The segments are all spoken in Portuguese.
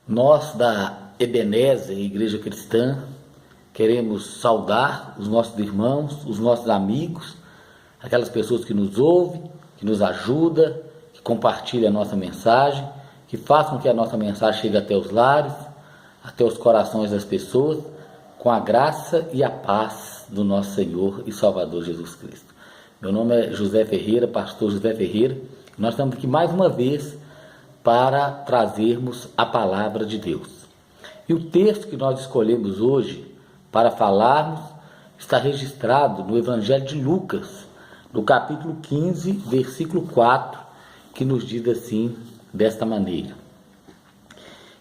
Nós da Ebenezer, Igreja Cristã, queremos saudar os nossos irmãos, os nossos amigos, aquelas pessoas que nos ouvem, que nos ajudam, que compartilham a nossa mensagem, que façam com que a nossa mensagem chegue até os lares, até os corações das pessoas, com a graça e a paz do nosso Senhor e Salvador Jesus Cristo. Meu nome é José Ferreira, pastor José Ferreira. Nós estamos aqui mais uma vez para trazermos a palavra de Deus. E o texto que nós escolhemos hoje para falarmos está registrado no Evangelho de Lucas, no capítulo 15, versículo 4, que nos diz assim, desta maneira: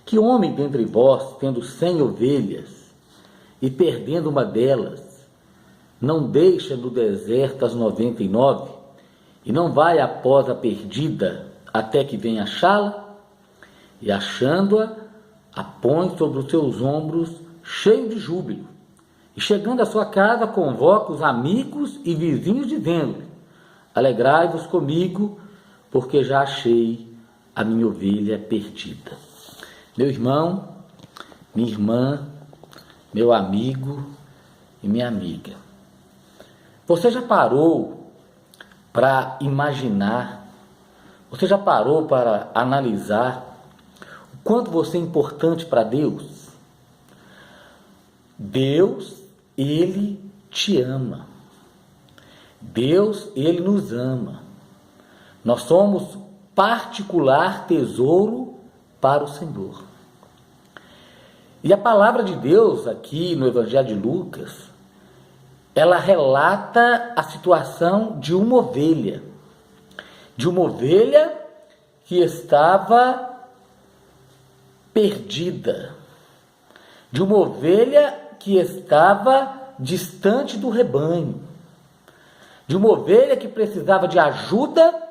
Que homem dentre vós, tendo 100 ovelhas, e perdendo uma delas, não deixa no deserto as 99, e não vai após a perdida, até que venha achá-la? E achando-a, a põe sobre os seus ombros, cheio de júbilo. E chegando à sua casa, convoca os amigos e vizinhos, dizendo: Alegrai-vos comigo, porque já achei a minha ovelha perdida. Meu irmão, minha irmã, meu amigo e minha amiga, você já parou para imaginar, você já parou para analisar o quanto você é importante para Deus? Deus, Ele te ama. Deus, Ele nos ama. Nós somos particular tesouro para o Senhor. E a palavra de Deus aqui no Evangelho de Lucas, ela relata a situação de uma ovelha que estava perdida, de uma ovelha que estava distante do rebanho, de uma ovelha que precisava de ajuda,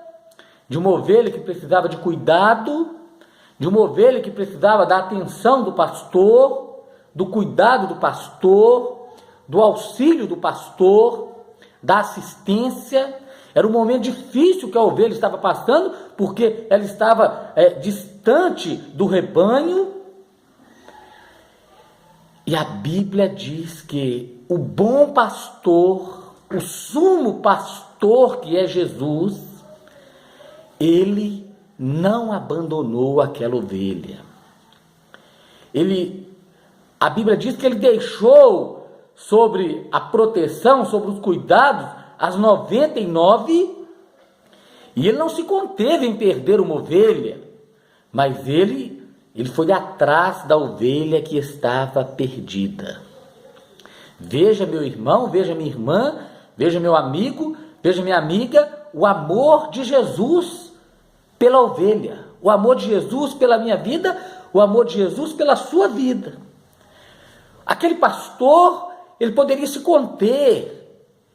de uma ovelha que precisava de cuidado, de uma ovelha que precisava da atenção do pastor, do cuidado do pastor, do auxílio do pastor, da assistência. Era um momento difícil que a ovelha estava passando, porque ela estava distante do rebanho. E a Bíblia diz que o bom pastor, o sumo pastor que é Jesus, ele não abandonou aquela ovelha. A Bíblia diz que ele deixou sobre a proteção, sobre os cuidados, as 99, e ele não se conteve em perder uma ovelha, mas ele foi atrás da ovelha que estava perdida. Veja, meu irmão, veja minha irmã, veja meu amigo, veja minha amiga, o amor de Jesus pela ovelha, o amor de Jesus pela minha vida, o amor de Jesus pela sua vida. Aquele pastor, ele poderia se conter,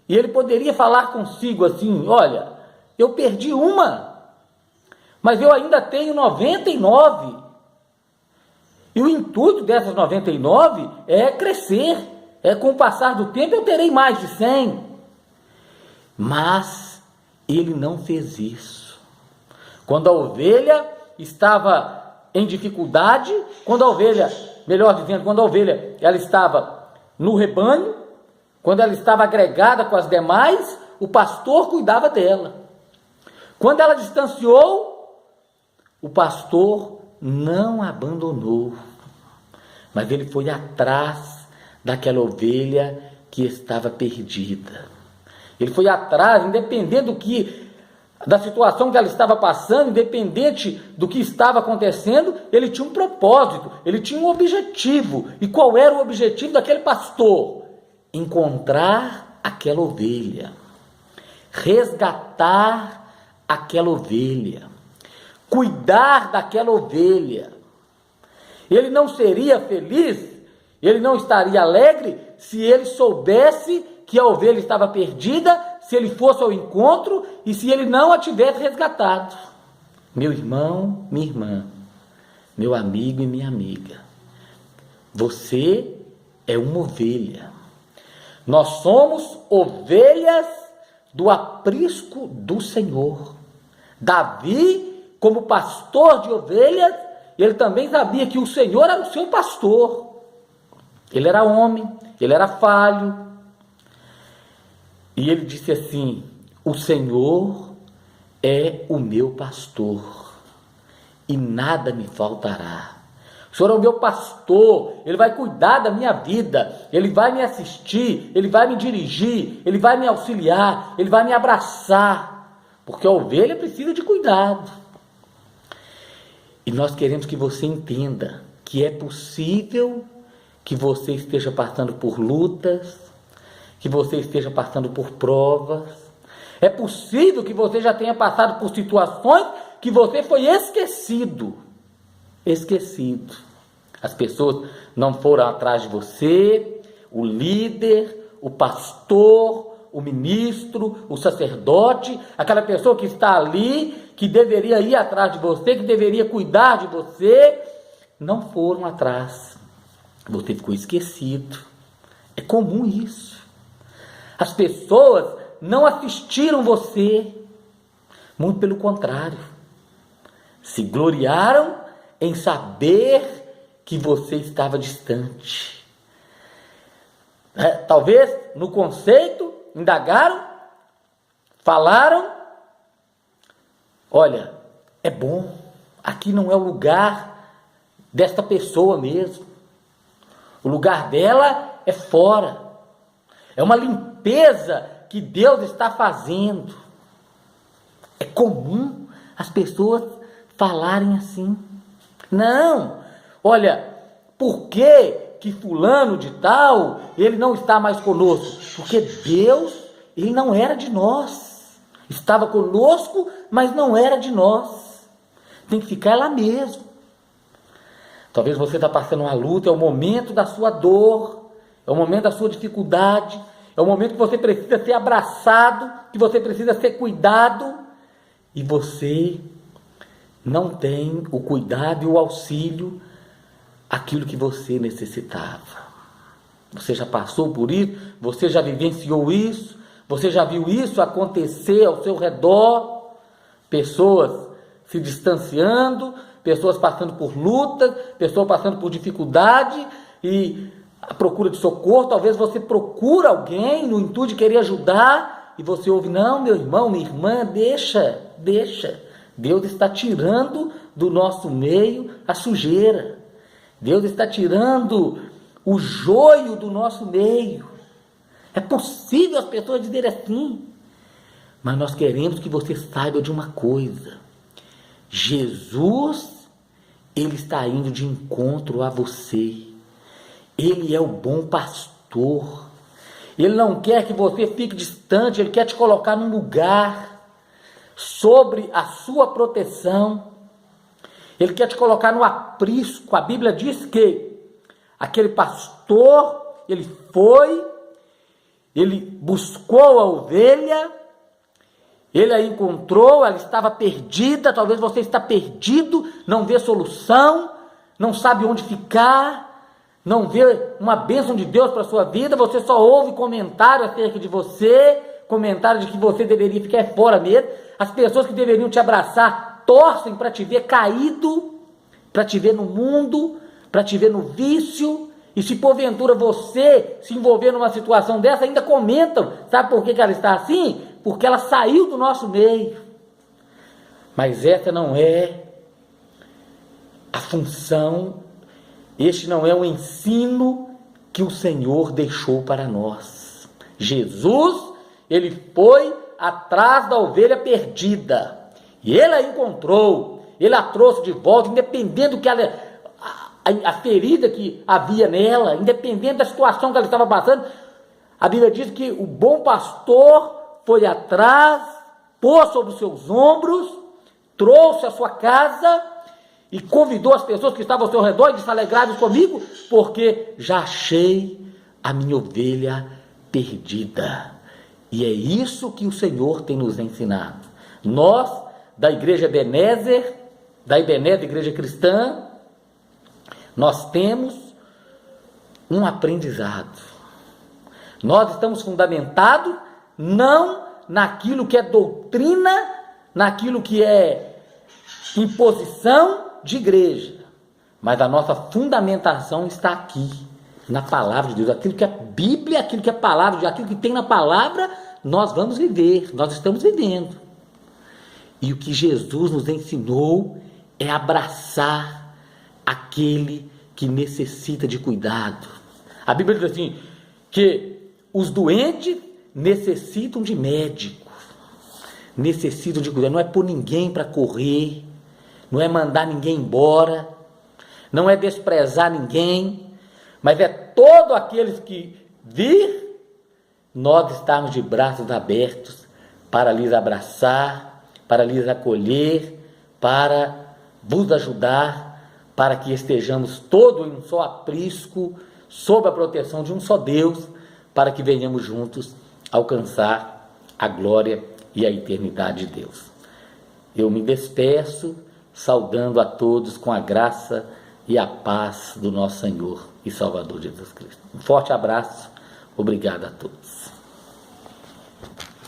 e ele poderia falar consigo assim: olha, eu perdi uma, mas eu ainda tenho 99, e o intuito dessas 99 é crescer, com o passar do tempo eu terei mais de 100, mas ele não fez isso. Quando a ovelha estava em dificuldade, quando a ovelha ela estava no rebanho, quando ela estava agregada com as demais, o pastor cuidava dela. Quando ela distanciou, o pastor não abandonou, mas ele foi atrás daquela ovelha que estava perdida. Ele foi atrás, independente da situação que ela estava passando, independente do que estava acontecendo, ele tinha um propósito, ele tinha um objetivo. E qual era o objetivo daquele pastor? Encontrar aquela ovelha, resgatar aquela ovelha, cuidar daquela ovelha. Ele não seria feliz, ele não estaria alegre se ele soubesse que a ovelha estava perdida, se ele fosse ao encontro e se ele não a tivesse resgatado. Meu irmão, minha irmã, meu amigo e minha amiga, você é uma ovelha. Nós somos ovelhas do aprisco do Senhor. Davi, como pastor de ovelhas, ele também sabia que o Senhor era o seu pastor. Ele era homem, ele era falho. E ele disse assim: o Senhor é o meu pastor e nada me faltará. O Senhor é o meu pastor, Ele vai cuidar da minha vida, Ele vai me assistir, Ele vai me dirigir, Ele vai me auxiliar, Ele vai me abraçar, porque a ovelha precisa de cuidado. E nós queremos que você entenda que é possível que você esteja passando por lutas, que você esteja passando por provas. É possível que você já tenha passado por situações que você foi esquecido. As pessoas não foram atrás de você, o líder, o pastor, o ministro, o sacerdote, aquela pessoa que está ali, que deveria ir atrás de você, que deveria cuidar de você, não foram atrás. Você ficou esquecido. É comum isso. As pessoas não assistiram você, muito pelo contrário, se gloriaram em saber que você estava distante. Talvez no conceito, indagaram, falaram: olha, é bom, aqui não é o lugar desta pessoa mesmo, o lugar dela é fora, é uma limpeza que Deus está fazendo. É comum as pessoas falarem assim. Não, olha, por que fulano de tal, ele não está mais conosco? Porque Deus, ele não era de nós. Estava conosco, mas não era de nós. Tem que ficar lá mesmo. Talvez você está passando uma luta, é o momento da sua dor, é o momento da sua dificuldade, é o momento que você precisa ser abraçado, que você precisa ser cuidado, e você não tem o cuidado e o auxílio, aquilo que você necessitava. Você já passou por isso, você já vivenciou isso, você já viu isso acontecer ao seu redor, pessoas se distanciando, pessoas passando por lutas, pessoas passando por dificuldade e a procura de socorro. Talvez você procura alguém no intuito de querer ajudar e você ouve: não, meu irmão, minha irmã, deixa. Deus está tirando do nosso meio a sujeira. Deus está tirando o joio do nosso meio. É possível as pessoas dizerem assim, mas nós queremos que você saiba de uma coisa: Jesus, Ele está indo de encontro a você. Ele é o bom pastor. Ele não quer que você fique distante, Ele quer te colocar num lugar sobre a sua proteção. Ele quer te colocar no aprisco. A Bíblia diz que aquele pastor, ele buscou a ovelha, ele a encontrou, ela estava perdida. Talvez você está perdido, não vê solução, não sabe onde ficar, não vê uma bênção de Deus para a sua vida. Você só ouve comentário acerca de você, comentário de que você deveria ficar fora mesmo. As pessoas que deveriam te abraçar torcem para te ver caído, para te ver no mundo, para te ver no vício. E se porventura você se envolver numa situação dessa, ainda comentam: sabe por que ela está assim? Porque ela saiu do nosso meio. Mas essa não é a função, este não é o ensino que o Senhor deixou para nós. Jesus, Ele foi atrás da ovelha perdida, e Ele a encontrou, Ele a trouxe de volta, independente do que ela, a ferida que havia nela, independente da situação que ela estava passando. A Bíblia diz que o bom pastor foi atrás, pôs sobre os seus ombros, trouxe a sua casa e convidou as pessoas que estavam ao seu redor e disse: alegrai-vos comigo, porque já achei a minha ovelha perdida. E é isso que o Senhor tem nos ensinado. Nós, da Igreja Ebenezer, da Ebenezer Igreja Cristã, nós temos um aprendizado. Nós estamos fundamentados não naquilo que é doutrina, naquilo que é imposição de igreja. mas a nossa fundamentação está aqui, na palavra de Deus. Aquilo que é Bíblia, aquilo que é palavra de Deus, aquilo que tem na palavra, nós vamos viver, nós estamos vivendo. E o que Jesus nos ensinou é abraçar aquele que necessita de cuidado. A Bíblia diz assim, que os doentes necessitam de médicos, necessitam de cuidado. Não é pôr ninguém para correr, não é mandar ninguém embora, não é desprezar ninguém, mas é todos aqueles que vir, nós estamos de braços abertos para lhes abraçar, para lhes acolher, para vos ajudar, para que estejamos todos em um só aprisco, sob a proteção de um só Deus, para que venhamos juntos alcançar a glória e a eternidade de Deus. Eu me despeço, saudando a todos com a graça e a paz do nosso Senhor e Salvador Jesus Cristo. Um forte abraço, obrigado a todos.